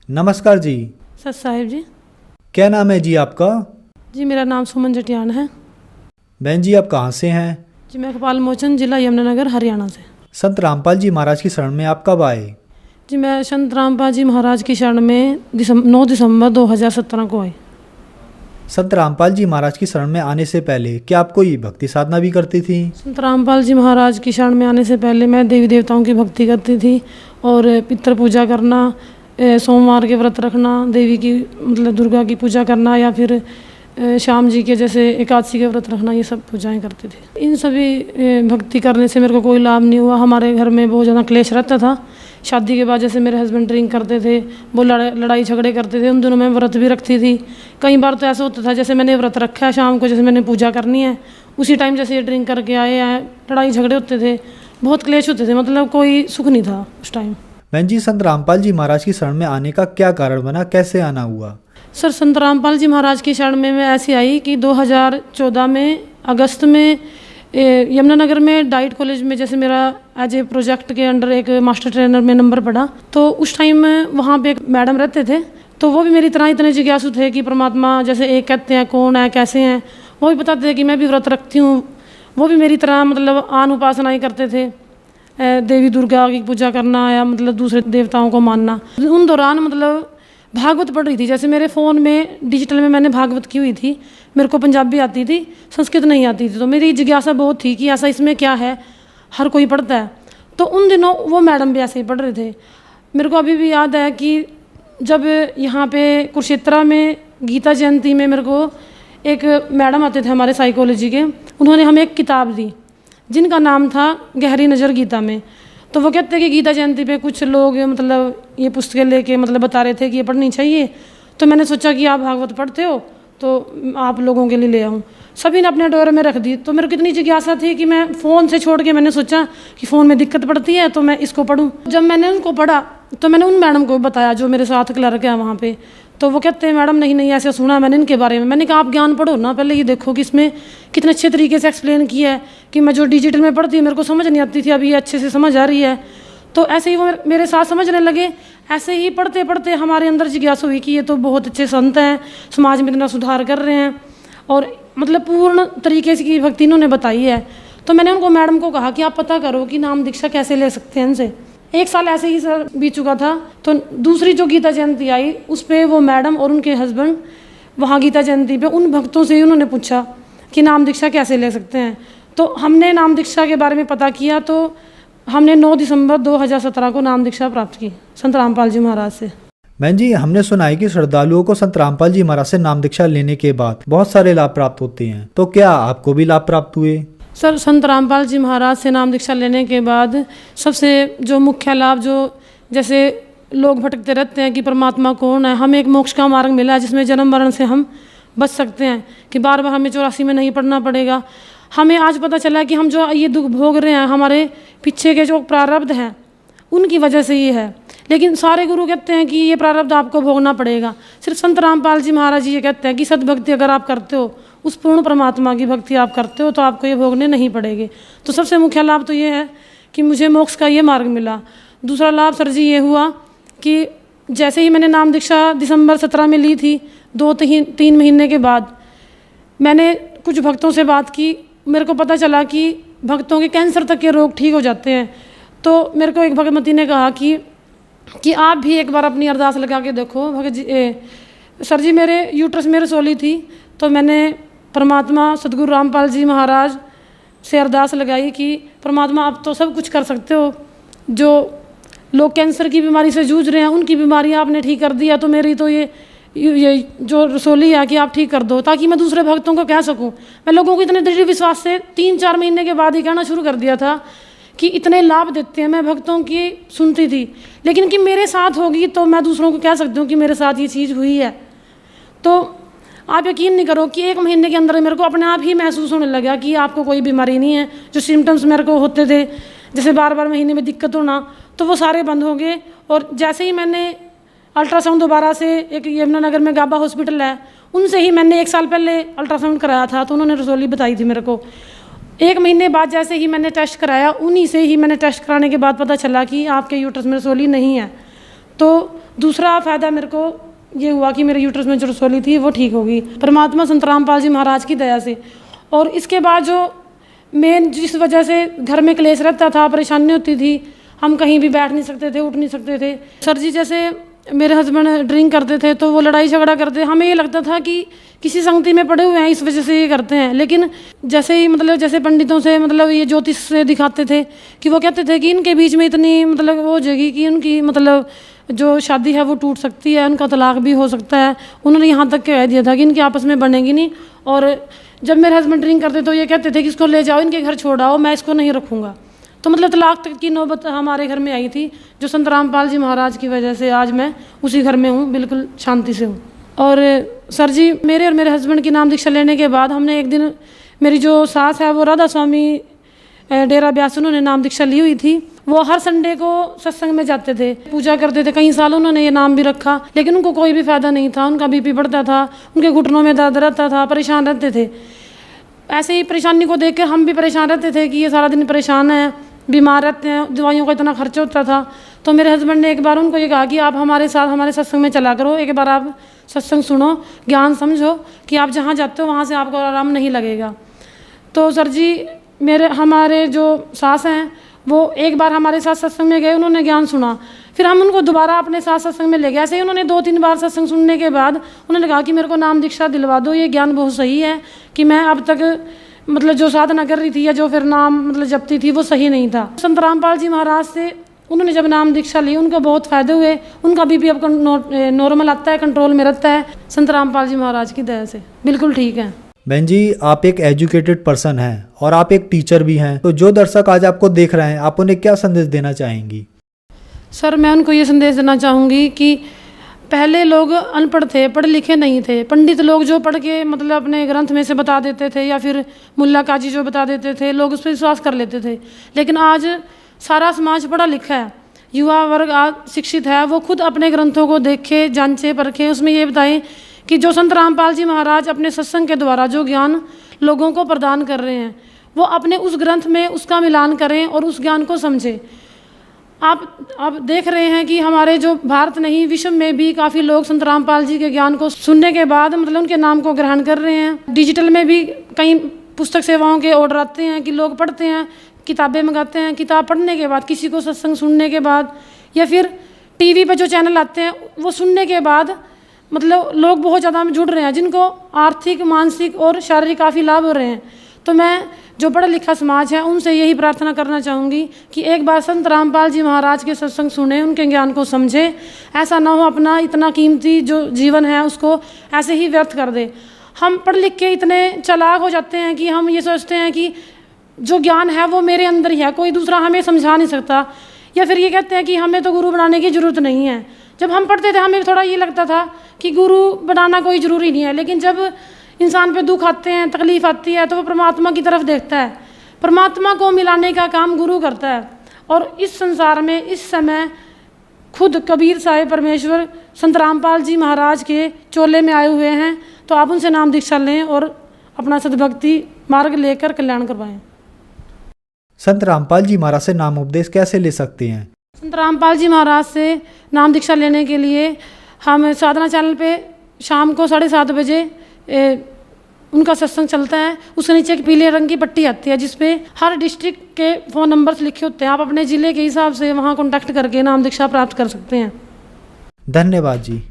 नमस्कार जी। सर साहिब जी। क्या नाम है जी आपका? जी मेरा नाम सुमन जटियान है। बहन जी, आप कहाँ से हैं? जी मैं कपाल मोचन, जिला यमुनानगर, हरियाणा से। संत रामपाल जी महाराज की शरण में आप कब आए? जी मैं संत रामपाल जी महाराज की शरण में 9 दिसंबर 2017 को आई। संत रामपाल जी महाराज की शरण में आने से पहले क्या आप कोई भक्ति साधना भी करती थी? संत रामपाल जी महाराज की शरण में आने से पहले मैं देवी देवताओं की भक्ति करती थी और पितृ पूजा करना, सोमवार के व्रत रखना, देवी की मतलब दुर्गा की पूजा करना या फिर श्याम जी के जैसे एकादशी के व्रत रखना, ये सब पूजाएं करते थे। इन सभी भक्ति करने से मेरे को कोई लाभ नहीं हुआ। हमारे घर में बहुत ज़्यादा क्लेश रहता था। शादी के बाद जैसे मेरे हस्बैंड ड्रिंक करते थे, वो लड़ाई झगड़े करते थे। उन दिनों मैं व्रत भी रखती थी। कई बार तो ऐसा होता था जैसे मैंने व्रत रखा है, शाम को जैसे मैंने पूजा करनी है, उसी टाइम जैसे ये ड्रिंक करके आए हैं, लड़ाई झगड़े होते थे, बहुत क्लेश होते थे, मतलब कोई सुख नहीं था उस टाइम। बहन जी, संत रामपाल जी महाराज की शरण में आने का क्या कारण बना, कैसे आना हुआ? सर संत रामपाल जी महाराज की शरण में मैं ऐसी आई कि 2014 में अगस्त में यमुनानगर में डाइट कॉलेज में जैसे मेरा एज ए प्रोजेक्ट के अंडर एक मास्टर ट्रेनर में नंबर पड़ा, तो उस टाइम वहाँ पे एक मैडम रहते थे, तो वो भी मेरी तरह इतने जिज्ञासु थे कि परमात्मा जैसे एक कहते हैं कौन है, कैसे हैं। वो भी बताते थे कि मैं भी व्रत रखती हूँ। वो भी मेरी तरह मतलब आन उपासनाएँ करते थे, देवी दुर्गा की पूजा करना या मतलब दूसरे देवताओं को मानना। उन दौरान मतलब भागवत पढ़ रही थी, जैसे मेरे फ़ोन में डिजिटल में मैंने भागवत की हुई थी। मेरे को पंजाबी आती थी, संस्कृत नहीं आती थी, तो मेरी जिज्ञासा बहुत थी कि ऐसा इसमें क्या है, हर कोई पढ़ता है। तो उन दिनों वो मैडम भी ऐसे ही पढ़ रहे थे। मेरे को अभी भी याद है कि जब यहाँ पे कुरुक्षेत्रा में गीता जयंती में मेरे को एक मैडम आते थे हमारे साइकोलॉजी के, उन्होंने हमें एक किताब दी जिनका नाम था गहरी नज़र गीता में। तो वो कहते हैं कि गीता जयंती पे कुछ लोग मतलब ये पुस्तकें लेके मतलब बता रहे थे कि ये पढ़नी चाहिए। तो मैंने सोचा कि आप भागवत पढ़ते हो तो आप लोगों के लिए ले आऊँ। सभी ने अपने डोर में रख दी। तो मेरे को इतनी जिज्ञासा थी कि मैं फ़ोन से छोड़ के मैंने सोचा कि फ़ोन में दिक्कत पड़ती है तो मैं इसको पढूं। जब मैंने उनको पढ़ा तो मैंने उन मैडम को बताया जो मेरे साथ क्लर्क है वहाँ पे। तो वो कहते हैं मैडम नहीं ऐसे सुना मैंने इनके बारे में। मैंने कहा आप ज्ञान पढ़ो ना, पहले ये देखो कि इसमें कितने अच्छे तरीके से एक्सप्लेन किया है कि मैं जो डिजिटल में पढ़ती मेरे को समझ नहीं आती थी, अभी अच्छे से समझ आ रही है। तो ऐसे ही वो मेरे साथ समझने लगे। ऐसे ही पढ़ते पढ़ते हमारे अंदर जिज्ञासा हुई कि ये तो बहुत अच्छे संत हैं, समाज में इतना सुधार कर रहे हैं और मतलब पूर्ण तरीके से की भक्ति इन्होंने बताई है। तो मैंने उनको मैडम को कहा कि आप पता करो कि नाम दीक्षा कैसे ले सकते हैं इनसे। 1 साल ऐसे ही सर बीत चुका था। तो दूसरी जो गीता जयंती आई उस पर वो मैडम और उनके हस्बैंड वहाँ गीता जयंती पे उन भक्तों से ही उन्होंने पूछा कि नाम दीक्षा कैसे ले सकते हैं। तो हमने नाम दीक्षा के बारे में पता किया, तो हमने 9 दिसंबर 2017 को नाम दीक्षा प्राप्त की संत रामपाल जी महाराज से। बहन जी, हमने सुना है कि श्रद्धालुओं को संत रामपाल जी महाराज से नाम दीक्षा लेने के बाद बहुत सारे लाभ प्राप्त होते हैं, तो क्या आपको भी लाभ प्राप्त हुए? सर संत रामपाल जी महाराज से नाम दीक्षा लेने के बाद सबसे जो मुख्य लाभ, जो जैसे लोग भटकते रहते हैं कि परमात्मा कौन है, हमें एक मोक्ष का मार्ग मिला है जिसमें जन्म मरण से हम बच सकते हैं कि बार बार हमें 84 में नहीं पढ़ना पड़ेगा। हमें आज पता चला कि हम जो ये दुख भोग रहे हैं हमारे पीछे के जो प्रारब्ध हैं उनकी वजह से ये है। लेकिन सारे गुरु कहते हैं कि ये प्रारब्ध आपको भोगना पड़ेगा। सिर्फ संत रामपाल जी महाराज जी ये कहते हैं कि सद्भक्ति अगर आप करते हो, उस पूर्ण परमात्मा की भक्ति आप करते हो, तो आपको ये भोगने नहीं पड़ेंगे। तो सबसे मुख्य लाभ तो ये है कि मुझे मोक्ष का ये मार्ग मिला। दूसरा लाभ सर जी ये हुआ कि जैसे ही मैंने नाम दीक्षा दिसंबर 17 में ली थी, 2-3 महीने के बाद मैंने कुछ भक्तों से बात की। मेरे को पता चला कि भक्तों के कैंसर तक के रोग ठीक हो जाते हैं। तो मेरे को एक भगवती ने कहा कि आप भी एक बार अपनी अरदास लगा के देखो। भगत जी सर जी मेरे यूट्रस में रसोली थी, तो मैंने परमात्मा सदगुरु रामपाल जी महाराज से अरदास लगाई कि परमात्मा आप तो सब कुछ कर सकते हो, जो लोग कैंसर की बीमारी से जूझ रहे हैं उनकी बीमारी आपने ठीक कर दिया, तो मेरी तो ये जो रसोली है कि आप ठीक कर दो, ताकि मैं दूसरे भक्तों को कह सकूं। मैं लोगों को इतने दृढ़ विश्वास से 3-4 महीने के बाद ही कहना शुरू कर दिया था कि इतने लाभ देते हैं। मैं भक्तों की सुनती थी, लेकिन कि मेरे साथ होगी तो मैं दूसरों को कह सकती हूँ कि मेरे साथ ये चीज़ हुई है। तो आप यकीन नहीं करो कि 1 महीने के अंदर मेरे को अपने आप ही महसूस होने लगा कि आपको कोई बीमारी नहीं है। जो सिम्टम्स मेरे को होते थे, जैसे बार महीने में दिक्कत होना, तो वो सारे बंद हो गए। और जैसे ही मैंने अल्ट्रासाउंड दोबारा से, एक यमुनानगर में गाबा हॉस्पिटल है, उनसे ही मैंने 1 साल पहले अल्ट्रासाउंड कराया था, तो उन्होंने रसोली बताई थी मेरे को। 1 महीने बाद जैसे ही मैंने टेस्ट कराया, उन्हीं से ही मैंने टेस्ट कराने के बाद पता चला कि आपके यूट्रस में रसोली नहीं है। तो दूसरा फ़ायदा मेरे को ये हुआ कि मेरे यूट्रस में जो रसोली थी वो ठीक होगी परमात्मा संत रामपाल जी महाराज की दया से। और इसके बाद जो मेन जिस वजह से घर में क्लेश रहता था, परेशानी होती थी, हम कहीं भी बैठ नहीं सकते थे, उठ नहीं सकते थे। सर जी जैसे मेरे हस्बैंड ड्रिंक करते थे तो वो लड़ाई झगड़ा करते, हमें ये लगता था कि किसी संगति में पड़े हुए हैं इस वजह से ये करते हैं। लेकिन जैसे ही जैसे पंडितों से ये ज्योतिष से दिखाते थे कि वो कहते थे कि इनके बीच में इतनी वो हो जाएगी कि उनकी जो शादी है वो टूट सकती है, उनका तलाक भी हो सकता है। उन्होंने यहाँ तक कह दिया था कि इनकी आपस में बनेगी नहीं। और जब मेरे हस्बैंड ड्रिंक करते तो ये कहते थे कि इसको ले जाओ, इनके घर छोड़ाओ, मैं इसको नहीं रखूँगा। तो तलाक तक की नौबत हमारे घर में आई थी, जो संत रामपाल जी महाराज की वजह से आज मैं उसी घर में हूँ, बिल्कुल शांति से हूँ। और सर जी मेरे और मेरे हस्बैंड की नाम दीक्षा लेने के बाद हमने एक दिन, मेरी जो सास है वो राधा स्वामी डेरा ब्यास, उन्होंने नाम दीक्षा ली हुई थी। वो हर संडे को सत्संग में जाते थे, पूजा करते थे। कई साल उन्होंने ये नाम भी रखा, लेकिन उनको कोई भी फायदा नहीं था। उनका बीपी बढ़ता था, उनके घुटनों में दर्द रहता था, परेशान रहते थे। ऐसे ही परेशानी को देख के हम भी परेशान रहते थे कि ये सारा दिन परेशान है, बीमार रहते हैं, दवाइयों का इतना खर्चा होता था। तो मेरे हस्बैंड ने एक बार उनको ये कहा कि आप हमारे साथ हमारे सत्संग में चला करो, एक बार आप सत्संग सुनो, ज्ञान समझो कि आप जहाँ जाते हो वहाँ से आपको आराम नहीं लगेगा। तो सर जी हमारे जो सास हैं वो एक बार हमारे साथ सत्संग में गए, उन्होंने ज्ञान सुना, फिर हम उनको दोबारा अपने साथ सत्संग में ले गए। ऐसे ही उन्होंने 2-3 बार सत्संग सुनने के बाद उन्होंने कहा कि मेरे को नाम दीक्षा दिलवा दो, ये ज्ञान बहुत सही है कि मैं अब तक जो साधना कर रही थी या जो फिर नाम जपती थी वो सही नहीं था। संत रामपाल जी महाराज से उन्होंने जब नाम दीक्षा ली उनको बहुत फ़ायदे हुए, उनका बीपी अब नॉर्मल आता है, कंट्रोल में रहता है, संत रामपाल जी महाराज की दया से बिल्कुल ठीक है। बहन जी आप एक एजुकेटेड पर्सन हैं और आप एक टीचर भी हैं, तो जो दर्शक आज आपको देख रहे हैं आप उन्हें क्या संदेश देना चाहेंगी? सर मैं उनको ये संदेश देना चाहूँगी कि पहले लोग अनपढ़ थे, पढ़े लिखे नहीं थे। पंडित लोग जो पढ़ के अपने ग्रंथ में से बता देते थे या फिर मुल्ला काजी जो बता देते थे, लोग उस पर विश्वास कर लेते थे। लेकिन आज सारा समाज पढ़ा लिखा है, युवा वर्ग आज शिक्षित है, वो खुद अपने ग्रंथों को देखे, जांचे, परखें, उसमें ये बताएं कि जो संत रामपाल जी महाराज अपने सत्संग के द्वारा जो ज्ञान लोगों को प्रदान कर रहे हैं वो अपने उस ग्रंथ में उसका मिलान करें और उस ज्ञान को समझें। आप देख रहे हैं कि हमारे जो भारत नहीं विश्व में भी काफ़ी लोग संत रामपाल जी के ज्ञान को सुनने के बाद उनके नाम को ग्रहण कर रहे हैं। डिजिटल में भी कई पुस्तक सेवाओं के ऑर्डर आते हैं कि लोग पढ़ते हैं, किताबें मंगाते हैं। किताब पढ़ने के बाद, किसी को सत्संग सुनने के बाद या फिर टीवी पर जो चैनल आते हैं वो सुनने के बाद लोग बहुत ज़्यादा जुड़ रहे हैं, जिनको आर्थिक, मानसिक और शारीरिक काफ़ी लाभ हो रहे हैं। तो मैं जो पढ़ा लिखा समाज है उनसे यही प्रार्थना करना चाहूँगी कि एक बार संत रामपाल जी महाराज के सत्संग सुने, उनके ज्ञान को समझे। ऐसा ना हो अपना इतना कीमती जो जीवन है उसको ऐसे ही व्यर्थ कर दे। हम पढ़ लिख के इतने चालाक हो जाते हैं कि हम ये सोचते हैं कि जो ज्ञान है वो मेरे अंदर ही है, कोई दूसरा हमें समझा नहीं सकता। या फिर ये कहते हैं कि हमें तो गुरु बनाने की ज़रूरत नहीं है। जब हम पढ़ते थे हमें थोड़ा ये लगता था कि गुरु बनाना कोई ज़रूरी नहीं है, लेकिन जब इंसान पे दुख आते हैं, तकलीफ़ आती है, तो वो परमात्मा की तरफ देखता है। परमात्मा को मिलाने का काम गुरु करता है। और इस संसार में इस समय खुद कबीर साहिब परमेश्वर संत रामपाल जी महाराज के चोले में आए हुए हैं। तो आप उनसे नाम दीक्षा लें और अपना सद्भक्ति मार्ग लेकर कल्याण करवाएं। संत रामपाल जी महाराज से नाम उपदेश कैसे ले सकते हैं? संत रामपाल जी महाराज से नाम दीक्षा लेने के लिए हम साधना चैनल पे शाम को 7:30 बजे उनका सत्संग चलता है। उसके नीचे एक पीले रंग की पट्टी आती है जिसपे हर डिस्ट्रिक्ट के फ़ोन नंबर्स लिखे होते हैं। आप अपने ज़िले के हिसाब से वहाँ कॉन्टैक्ट करके नाम दीक्षा प्राप्त कर सकते हैं। धन्यवाद जी।